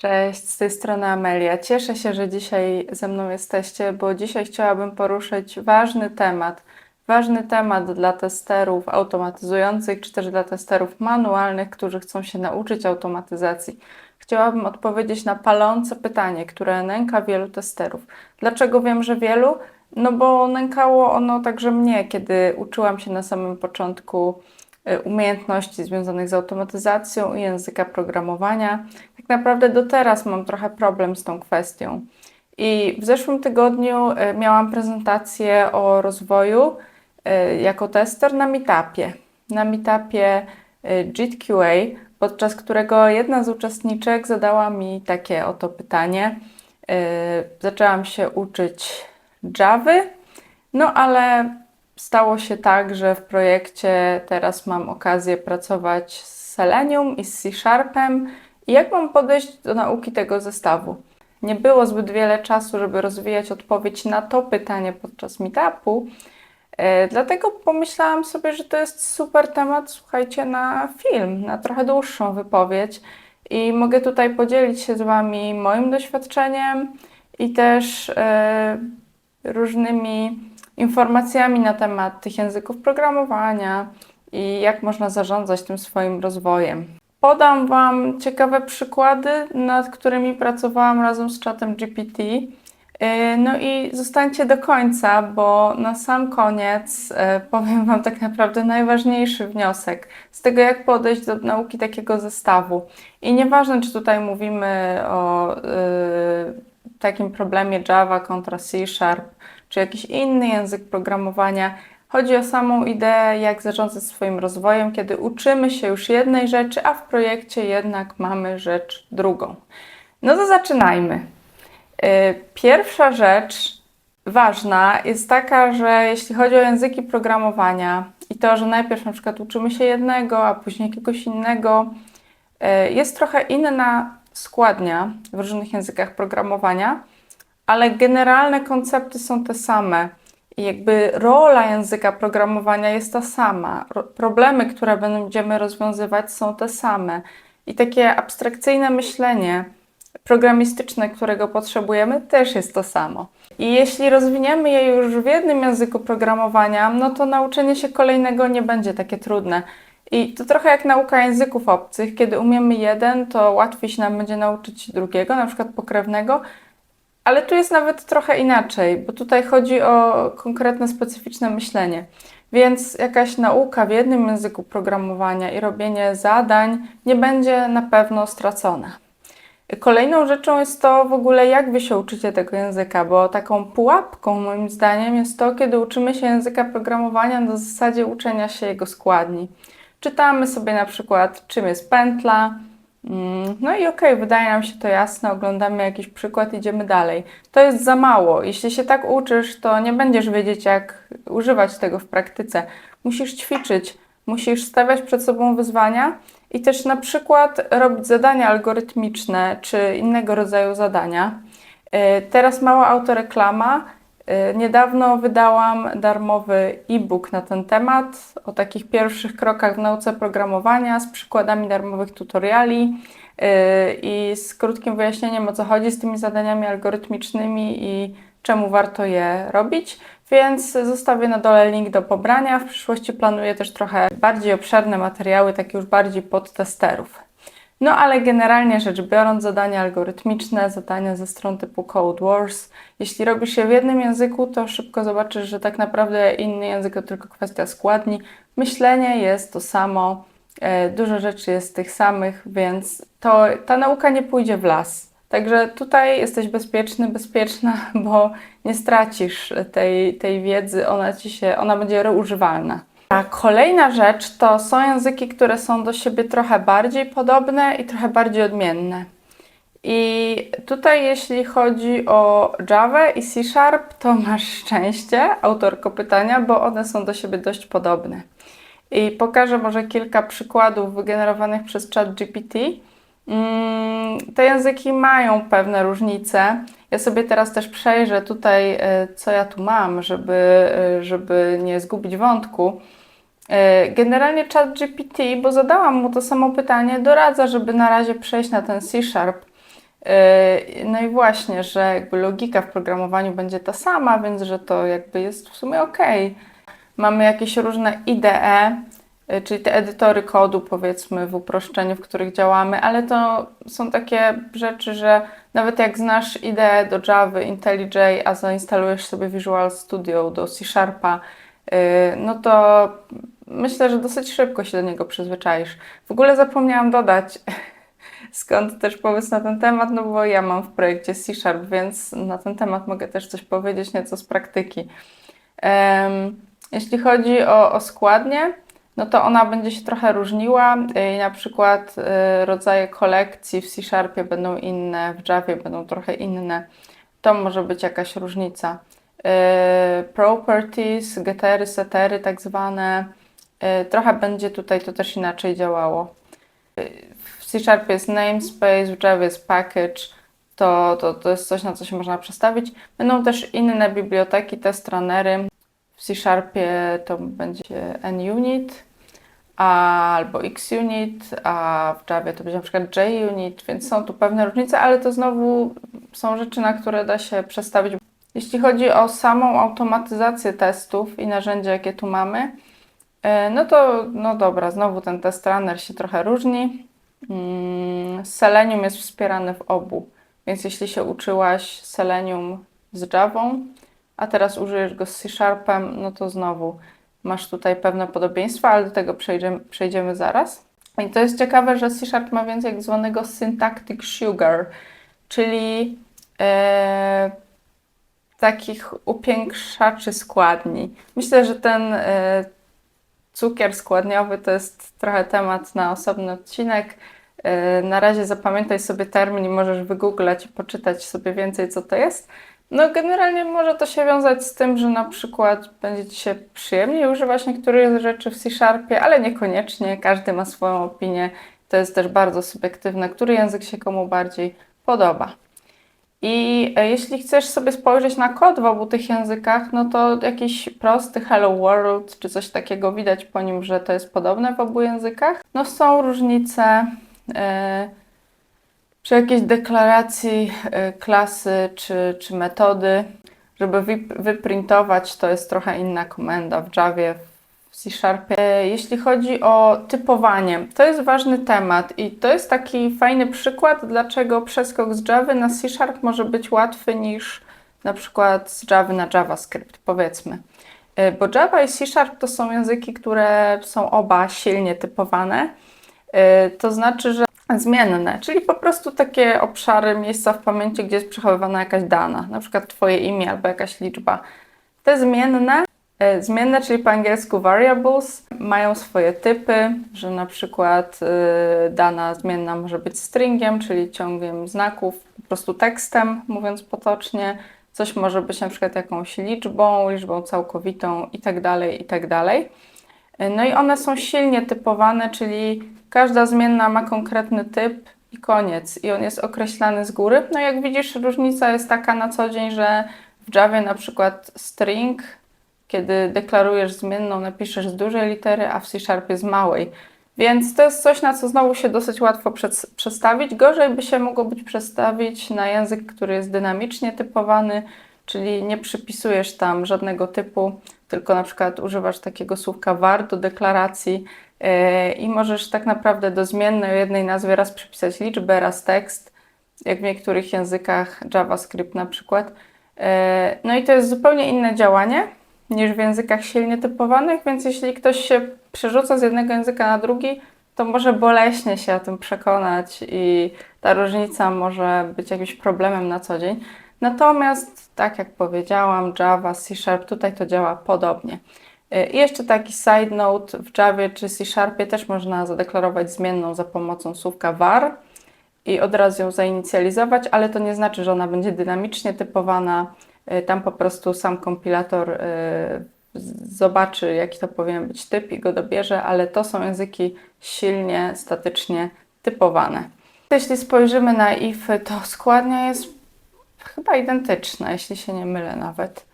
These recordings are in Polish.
Cześć, z tej strony Amelia. Cieszę się, że dzisiaj ze mną jesteście, bo dzisiaj chciałabym poruszyć ważny temat dla testerów automatyzujących, czy też dla testerów manualnych, którzy chcą się nauczyć automatyzacji. Chciałabym odpowiedzieć na palące pytanie, które nęka wielu testerów. Dlaczego wiem, że wielu? No bo nękało ono także mnie, kiedy uczyłam się na samym początku umiejętności związanych z automatyzacją i języka programowania. Tak naprawdę do teraz mam trochę problem z tą kwestią. I w zeszłym tygodniu miałam prezentację o rozwoju jako tester na meetupie. Na meetupie JIT-QA, podczas którego jedna z uczestniczek zadała mi takie oto pytanie. Zaczęłam się uczyć Javy, no ale stało się tak, że w projekcie teraz mam okazję pracować z Selenium i z C-Sharpem. I jak mam podejść do nauki tego zestawu? Nie było zbyt wiele czasu, żeby rozwijać odpowiedź na to pytanie podczas meetupu, dlatego pomyślałam sobie, że to jest super temat, słuchajcie, na film, na trochę dłuższą wypowiedź i mogę tutaj podzielić się z Wami moim doświadczeniem i też różnymi informacjami na temat tych języków programowania i jak można zarządzać tym swoim rozwojem. Podam Wam ciekawe przykłady, nad którymi pracowałam razem z ChatGPT. No i zostańcie do końca, bo na sam koniec powiem Wam tak naprawdę najważniejszy wniosek z tego, jak podejść do nauki takiego zestawu. I nieważne, czy tutaj mówimy o takim problemie Java kontra C#, czy jakiś inny język programowania. Chodzi o samą ideę, jak zarządzać swoim rozwojem, kiedy uczymy się już jednej rzeczy, a w projekcie jednak mamy rzecz drugą. No to zaczynajmy. Pierwsza rzecz ważna jest taka, że jeśli chodzi o języki programowania i to, że najpierw na przykład uczymy się jednego, a później jakiegoś innego, jest trochę inna składnia w różnych językach programowania, ale generalne koncepty są te same. I jakby rola języka programowania jest ta sama. Problemy, które będziemy rozwiązywać, są te same. I takie abstrakcyjne myślenie programistyczne, którego potrzebujemy, też jest to samo. I jeśli rozwiniemy je już w jednym języku programowania, no to nauczenie się kolejnego nie będzie takie trudne. I to trochę jak nauka języków obcych. Kiedy umiemy jeden, to łatwiej się nam będzie nauczyć drugiego, na przykład pokrewnego. Ale tu jest nawet trochę inaczej, bo tutaj chodzi o konkretne, specyficzne myślenie. Więc jakaś nauka w jednym języku programowania i robienie zadań nie będzie na pewno stracona. Kolejną rzeczą jest to w ogóle, jak Wy się uczycie tego języka, bo taką pułapką moim zdaniem jest to, kiedy uczymy się języka programowania na zasadzie uczenia się jego składni. Czytamy sobie na przykład, czym jest pętla, no i okej, wydaje nam się to jasne, oglądamy jakiś przykład, idziemy dalej. To jest za mało. Jeśli się tak uczysz, to nie będziesz wiedzieć, jak używać tego w praktyce. Musisz ćwiczyć, musisz stawiać przed sobą wyzwania i też na przykład robić zadania algorytmiczne czy innego rodzaju zadania. Teraz mała autoreklama. Niedawno wydałam darmowy e-book na ten temat, o takich pierwszych krokach w nauce programowania z przykładami darmowych tutoriali i z krótkim wyjaśnieniem, o co chodzi z tymi zadaniami algorytmicznymi i czemu warto je robić. Więc zostawię na dole link do pobrania. W przyszłości planuję też trochę bardziej obszerne materiały, takie już bardziej pod testerów. No ale generalnie rzecz biorąc, zadania algorytmiczne, zadania ze stron typu Code Wars. Jeśli robisz je w jednym języku, to szybko zobaczysz, że tak naprawdę inny język to tylko kwestia składni. Myślenie jest to samo, dużo rzeczy jest tych samych, więc ta nauka nie pójdzie w las. Także tutaj jesteś bezpieczna, bo nie stracisz tej wiedzy, ona będzie reużywalna. A kolejna rzecz to są języki, które są do siebie trochę bardziej podobne i trochę bardziej odmienne. I tutaj jeśli chodzi o Java i C#, to masz szczęście, autorko pytania, bo one są do siebie dość podobne. I pokażę może kilka przykładów wygenerowanych przez ChatGPT. Te języki mają pewne różnice. Ja sobie teraz też przejrzę tutaj, co ja tu mam, żeby nie zgubić wątku. Generalnie ChatGPT, bo zadałam mu to samo pytanie, doradza, żeby na razie przejść na ten C#. No i właśnie, że jakby logika w programowaniu będzie ta sama, więc że to jakby jest w sumie okej. Mamy jakieś różne IDE, czyli te edytory kodu, powiedzmy w uproszczeniu, w których działamy, ale to są takie rzeczy, że nawet jak znasz IDE do Java, IntelliJ, a zainstalujesz sobie Visual Studio do C Sharpa, no to myślę, że dosyć szybko się do niego przyzwyczaisz. W ogóle zapomniałam dodać, skąd też pomysł na ten temat, no bo ja mam w projekcie C Sharp, więc na ten temat mogę też coś powiedzieć, nieco z praktyki. Jeśli chodzi o składnię, no to ona będzie się trochę różniła. Na przykład rodzaje kolekcji w C Sharpie będą inne, w Javie będą trochę inne. To może być jakaś różnica. Properties, gettery, settery tak zwane. Trochę będzie tutaj to też inaczej działało. W C Sharpie jest namespace, w Javie jest package. To jest coś, na co się można przestawić. Będą też inne biblioteki, testrunnery. W C Sharpie to będzie NUnit albo XUnit, a w Javie to będzie na przykład JUnit, więc są tu pewne różnice, ale to znowu są rzeczy, na które da się przestawić. Jeśli chodzi o samą automatyzację testów i narzędzia, jakie tu mamy, no to no dobra, znowu ten testrunner się trochę różni. Selenium jest wspierany w obu, więc jeśli się uczyłaś Selenium z Javą, a teraz użyjesz go z C Sharpem, no to znowu masz tutaj pewne podobieństwa, ale do tego przejdziemy zaraz. I to jest ciekawe, że C Sharp ma więcej tak zwanego syntactic sugar, czyli takich upiększaczy składni. Myślę, że ten cukier składniowy to jest trochę temat na osobny odcinek. Na razie zapamiętaj sobie termin i możesz wygooglać i poczytać sobie więcej, co to jest. No generalnie może to się wiązać z tym, że na przykład będzie Ci się przyjemniej używać niektórych rzeczy w C Sharpie, ale niekoniecznie, każdy ma swoją opinię. To jest też bardzo subiektywne, który język się komu bardziej podoba. I jeśli chcesz sobie spojrzeć na kod w obu tych językach, no to jakiś prosty Hello World czy coś takiego widać po nim, że to jest podobne w obu językach. No są różnice przy jakiejś deklaracji klasy czy metody. Żeby wyprintować, to jest trochę inna komenda w Javie, w C Sharpie. Jeśli chodzi o typowanie, to jest ważny temat i to jest taki fajny przykład, dlaczego przeskok z Java na C Sharp może być łatwy niż na przykład z Java na JavaScript, powiedzmy. Bo Java i C Sharp to są języki, które są oba silnie typowane. To znaczy, że zmienne, czyli po prostu takie obszary, miejsca w pamięci, gdzie jest przechowywana jakaś dana, na przykład Twoje imię albo jakaś liczba. Te zmienne, czyli po angielsku variables, mają swoje typy, że na przykład dana zmienna może być stringiem, czyli ciągiem znaków, po prostu tekstem, mówiąc potocznie. Coś może być na przykład jakąś liczbą całkowitą itd., itd. No i one są silnie typowane, czyli każda zmienna ma konkretny typ i koniec. I on jest określany z góry. No jak widzisz, różnica jest taka na co dzień, że w Javie na przykład string, kiedy deklarujesz zmienną, napiszesz z dużej litery, a w C Sharpie z małej. Więc to jest coś, na co znowu się dosyć łatwo przestawić. Gorzej by się mogło być przestawić na język, który jest dynamicznie typowany, czyli nie przypisujesz tam żadnego typu, tylko na przykład używasz takiego słówka var do deklaracji i możesz tak naprawdę do zmiennej o jednej nazwie raz przypisać liczbę, raz tekst, jak w niektórych językach JavaScript na przykład. No i to jest zupełnie inne działanie niż w językach silnie typowanych, więc jeśli ktoś się przerzuca z jednego języka na drugi, to może boleśnie się o tym przekonać i ta różnica może być jakimś problemem na co dzień. Natomiast, tak jak powiedziałam, Java, C Sharp, tutaj to działa podobnie. I jeszcze taki side note, w Javie czy C Sharpie też można zadeklarować zmienną za pomocą słówka var i od razu ją zainicjalizować, ale to nie znaczy, że ona będzie dynamicznie typowana. Tam po prostu sam kompilator zobaczy, jaki to powinien być typ i go dobierze, ale to są języki silnie, statycznie typowane. Jeśli spojrzymy na ify, to składnia jest chyba identyczna, jeśli się nie mylę nawet.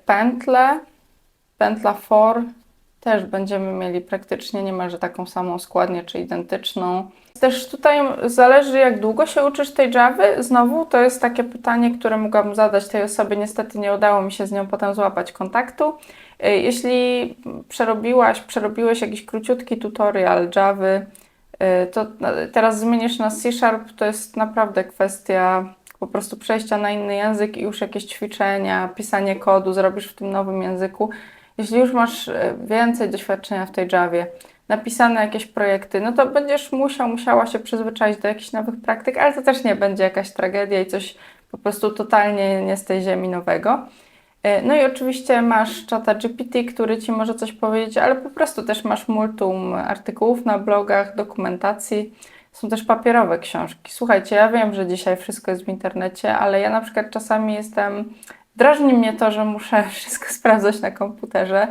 Pętle, pętla for też będziemy mieli praktycznie niemalże taką samą składnię, czy identyczną. Też tutaj zależy, jak długo się uczysz tej Javy. Znowu to jest takie pytanie, które mogłabym zadać tej osobie. Niestety nie udało mi się z nią potem złapać kontaktu. Jeśli przerobiłeś jakiś króciutki tutorial Javy, to teraz zmienisz na C#, to jest naprawdę kwestia po prostu przejścia na inny język i już jakieś ćwiczenia, pisanie kodu zrobisz w tym nowym języku. Jeśli już masz więcej doświadczenia w tej Javie, napisane jakieś projekty, no to będziesz musiała się przyzwyczaić do jakichś nowych praktyk, ale to też nie będzie jakaś tragedia i coś po prostu totalnie nie z tej ziemi nowego. No i oczywiście masz ChatGPT, który Ci może coś powiedzieć, ale po prostu też masz multum artykułów na blogach, dokumentacji. Są też papierowe książki. Słuchajcie, ja wiem, że dzisiaj wszystko jest w internecie, ale ja na przykład czasami drażni mnie to, że muszę wszystko sprawdzać na komputerze,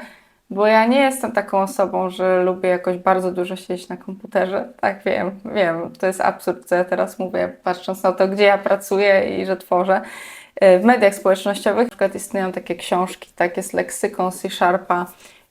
bo ja nie jestem taką osobą, że lubię jakoś bardzo dużo siedzieć na komputerze. Tak, wiem, to jest absurd, co ja teraz mówię, patrząc na to, gdzie ja pracuję i że tworzę. W mediach społecznościowych na przykład istnieją takie książki, tak, jest leksykon C#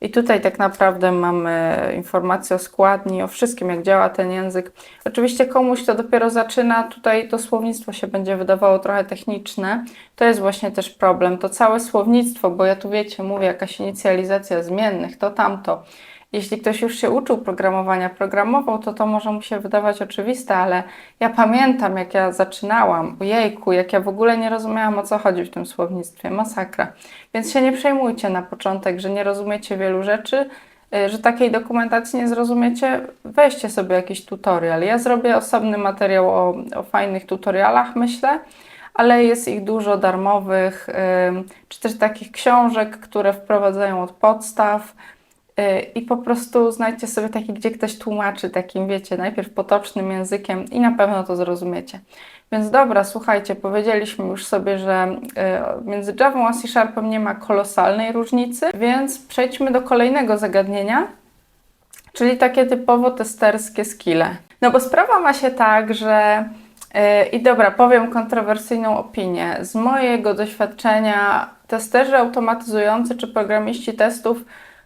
i tutaj tak naprawdę mamy informacje o składni, o wszystkim, jak działa ten język. Oczywiście komuś, kto dopiero zaczyna, tutaj to słownictwo się będzie wydawało trochę techniczne. To jest właśnie też problem, to całe słownictwo, bo ja tu wiecie, mówię jakaś inicjalizacja zmiennych, to tamto. Jeśli ktoś już się uczył programowania, programował, to może mu się wydawać oczywiste, ale ja pamiętam, jak ja zaczynałam, ojejku, jak ja w ogóle nie rozumiałam, o co chodzi w tym słownictwie, masakra. Więc się nie przejmujcie na początek, że nie rozumiecie wielu rzeczy, że takiej dokumentacji nie zrozumiecie, weźcie sobie jakiś tutorial. Ja zrobię osobny materiał o fajnych tutorialach, myślę, ale jest ich dużo darmowych, czy też takich książek, które wprowadzają od podstaw. I po prostu znajdźcie sobie taki, gdzie ktoś tłumaczy takim, wiecie, najpierw potocznym językiem i na pewno to zrozumiecie. Więc dobra, słuchajcie, powiedzieliśmy już sobie, że między Javą a C# nie ma kolosalnej różnicy, więc przejdźmy do kolejnego zagadnienia, czyli takie typowo testerskie skille. No bo sprawa ma się tak, że i dobra, powiem kontrowersyjną opinię. Z mojego doświadczenia testerzy automatyzujący czy programiści testów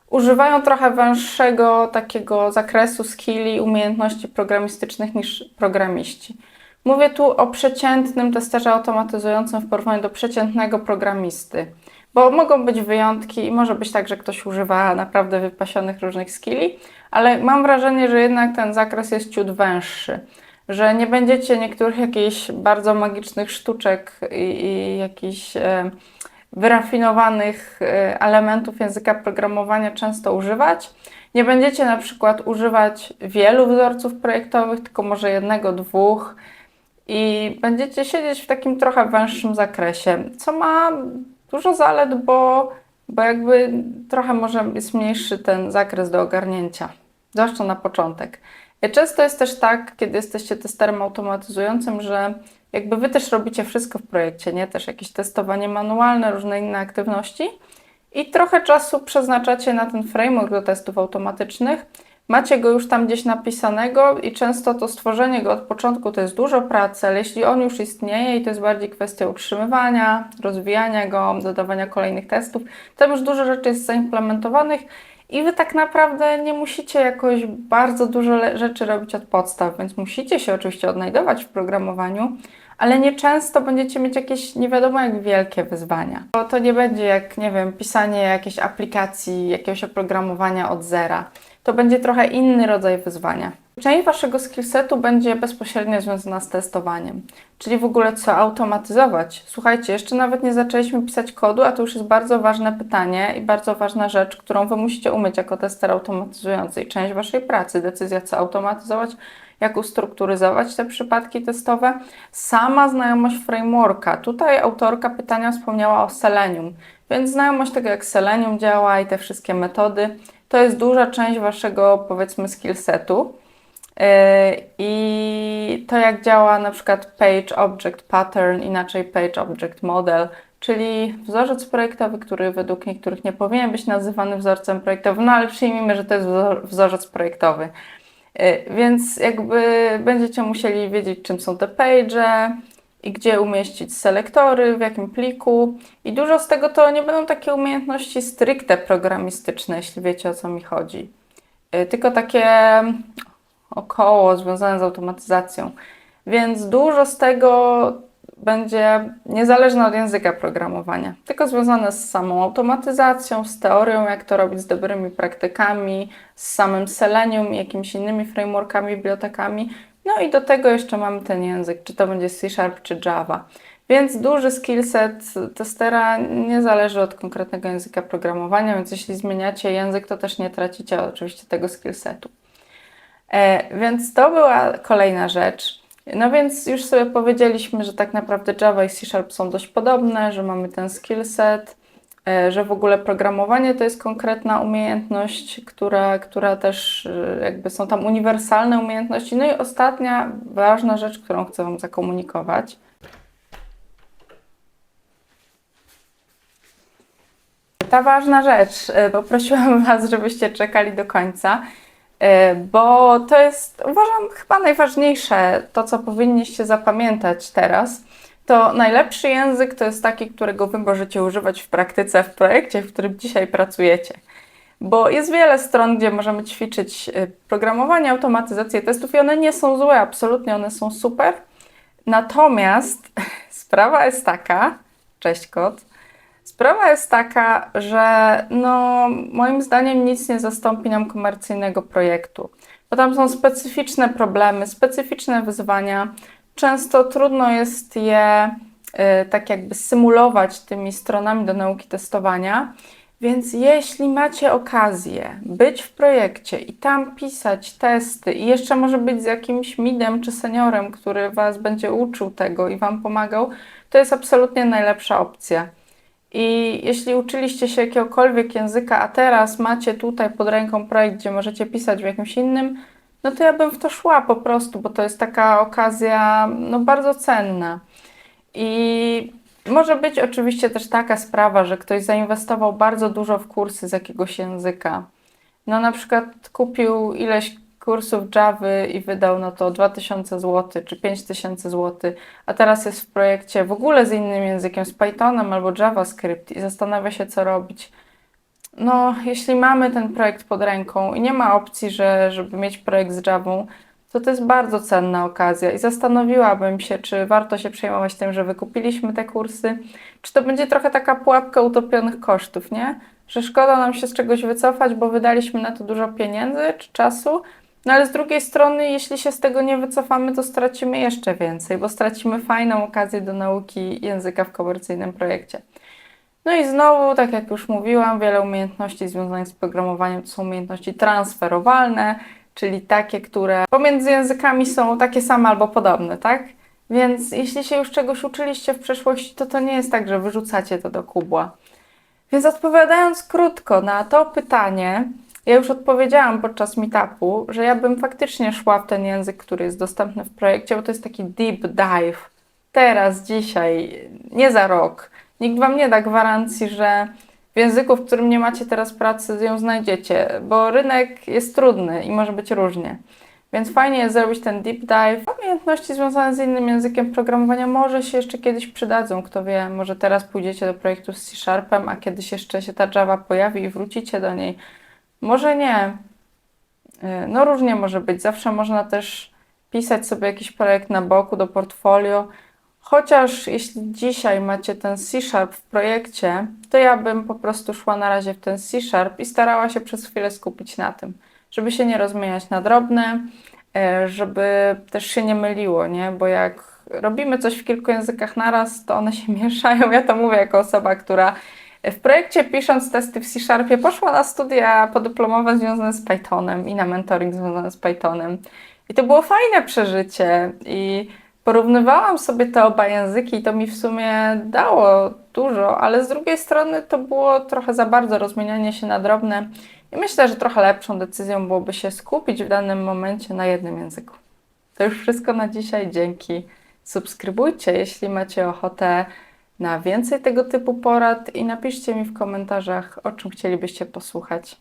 używają trochę węższego takiego zakresu skilli, umiejętności programistycznych niż programiści. Mówię tu o przeciętnym testerze automatyzującym w porównaniu do przeciętnego programisty, bo mogą być wyjątki i może być tak, że ktoś używa naprawdę wypasionych różnych skilli, ale mam wrażenie, że jednak ten zakres jest ciut węższy, że nie będziecie niektórych jakichś bardzo magicznych sztuczek i jakichś wyrafinowanych elementów języka programowania często używać. Nie będziecie na przykład używać wielu wzorców projektowych, tylko może jednego, dwóch i będziecie siedzieć w takim trochę węższym zakresie, co ma dużo zalet, bo jakby trochę może jest mniejszy ten zakres do ogarnięcia, zwłaszcza na początek. Często jest też tak, kiedy jesteście testerem automatyzującym, że jakby Wy też robicie wszystko w projekcie, nie? Też jakieś testowanie manualne, różne inne aktywności i trochę czasu przeznaczacie na ten framework do testów automatycznych. Macie go już tam gdzieś napisanego i często to stworzenie go od początku to jest dużo pracy, ale jeśli on już istnieje i to jest bardziej kwestia utrzymywania, rozwijania go, dodawania kolejnych testów, tam już dużo rzeczy jest zaimplementowanych i Wy tak naprawdę nie musicie jakoś bardzo dużo rzeczy robić od podstaw, więc musicie się oczywiście odnajdować w programowaniu, ale nieczęsto będziecie mieć jakieś nie wiadomo jak wielkie wyzwania. Bo to nie będzie jak, nie wiem, pisanie jakiejś aplikacji, jakiegoś oprogramowania od zera. To będzie trochę inny rodzaj wyzwania. Część Waszego skillsetu będzie bezpośrednio związana z testowaniem, czyli w ogóle co automatyzować. Słuchajcie, jeszcze nawet nie zaczęliśmy pisać kodu, a to już jest bardzo ważne pytanie i bardzo ważna rzecz, którą Wy musicie umieć jako tester automatyzujący i część Waszej pracy, decyzja co automatyzować, jak ustrukturyzować te przypadki testowe. Sama znajomość frameworka. Tutaj autorka pytania wspomniała o Selenium, więc znajomość tego jak Selenium działa i te wszystkie metody, to jest duża część Waszego, powiedzmy, skillsetu. I to jak działa na przykład Page Object Pattern, inaczej Page Object Model, czyli wzorzec projektowy, który według niektórych nie powinien być nazywany wzorcem projektowym, no ale przyjmijmy, że to jest wzorzec projektowy. Więc jakby będziecie musieli wiedzieć, czym są te page'e i gdzie umieścić selektory, w jakim pliku. I dużo z tego to nie będą takie umiejętności stricte programistyczne, jeśli wiecie, o co mi chodzi. Tylko takie około związane z automatyzacją. Więc dużo z tego będzie niezależne od języka programowania, tylko związane z samą automatyzacją, z teorią, jak to robić, z dobrymi praktykami, z samym Selenium i jakimiś innymi frameworkami, bibliotekami. No i do tego jeszcze mamy ten język, czy to będzie C# czy Java. Więc duży skillset testera nie zależy od konkretnego języka programowania, więc jeśli zmieniacie język, to też nie tracicie oczywiście tego skillsetu. Więc to była kolejna rzecz. No więc już sobie powiedzieliśmy, że tak naprawdę Java i C# są dość podobne, że mamy ten skillset, że w ogóle programowanie to jest konkretna umiejętność, która też jakby są tam uniwersalne umiejętności. No i ostatnia ważna rzecz, którą chcę Wam zakomunikować. Ta ważna rzecz, poprosiłam Was, żebyście czekali do końca, bo to jest, uważam, chyba najważniejsze, to co powinniście zapamiętać teraz. To najlepszy język to jest taki, którego Wy możecie używać w praktyce, w projekcie, w którym dzisiaj pracujecie. Bo jest wiele stron, gdzie możemy ćwiczyć programowanie, automatyzację testów i one nie są złe, absolutnie, one są super. Natomiast sprawa jest taka, cześć kot, sprawa jest taka, że no, moim zdaniem nic nie zastąpi nam komercyjnego projektu, bo tam są specyficzne problemy, specyficzne wyzwania. Często trudno jest je tak jakby symulować tymi stronami do nauki testowania, więc jeśli macie okazję być w projekcie i tam pisać testy i jeszcze może być z jakimś midem czy seniorem, który Was będzie uczył tego i Wam pomagał, to jest absolutnie najlepsza opcja. I jeśli uczyliście się jakiegokolwiek języka, a teraz macie tutaj pod ręką projekt, gdzie możecie pisać w jakimś innym, no to ja bym w to szła po prostu, bo to jest taka okazja no, bardzo cenna. I może być oczywiście też taka sprawa, że ktoś zainwestował bardzo dużo w kursy z jakiegoś języka. No na przykład kupił ileś kursów Javy i wydał na to 2000 zł czy 5000 zł, a teraz jest w projekcie w ogóle z innym językiem, z Pythonem albo JavaScript i zastanawia się, co robić. No, jeśli mamy ten projekt pod ręką i nie ma opcji, żeby mieć projekt z Javą, to jest bardzo cenna okazja i zastanowiłabym się, czy warto się przejmować tym, że wykupiliśmy te kursy, czy to będzie trochę taka pułapka utopionych kosztów, nie? Że szkoda nam się z czegoś wycofać, bo wydaliśmy na to dużo pieniędzy czy czasu, no ale z drugiej strony, jeśli się z tego nie wycofamy, to stracimy jeszcze więcej, bo stracimy fajną okazję do nauki języka w komercyjnym projekcie. No i znowu, tak jak już mówiłam, wiele umiejętności związanych z programowaniem to są umiejętności transferowalne, czyli takie, które pomiędzy językami są takie same albo podobne, tak? Więc jeśli się już czegoś uczyliście w przeszłości, to nie jest tak, że wyrzucacie to do kubła. Więc odpowiadając krótko na to pytanie, ja już odpowiedziałam podczas meetupu, że ja bym faktycznie szła w ten język, który jest dostępny w projekcie, bo to jest taki deep dive. Teraz, dzisiaj, nie za rok. Nikt Wam nie da gwarancji, że w języku, w którym nie macie teraz pracy, ją znajdziecie, bo rynek jest trudny i może być różnie. Więc fajnie jest zrobić ten deep dive. Umiejętności związane z innym językiem programowania może się jeszcze kiedyś przydadzą. Kto wie, może teraz pójdziecie do projektu z C#, a kiedyś jeszcze się ta Java pojawi i wrócicie do niej. Może nie. No różnie może być. Zawsze można też pisać sobie jakiś projekt na boku do portfolio. Chociaż jeśli dzisiaj macie ten C# w projekcie, to ja bym po prostu szła na razie w ten C# i starała się przez chwilę skupić na tym, żeby się nie rozmieniać na drobne, żeby też się nie myliło, nie? Bo jak robimy coś w kilku językach naraz, to one się mieszają. Ja to mówię jako osoba, która w projekcie pisząc testy w C# poszła na studia podyplomowe związane z Pythonem i na mentoring związany z Pythonem. I to było fajne przeżycie i porównywałam sobie te oba języki i to mi w sumie dało dużo, ale z drugiej strony to było trochę za bardzo rozmienianie się na drobne i myślę, że trochę lepszą decyzją byłoby się skupić w danym momencie na jednym języku. To już wszystko na dzisiaj. Dzięki. Subskrybujcie, jeśli macie ochotę na więcej tego typu porad i napiszcie mi w komentarzach, o czym chcielibyście posłuchać.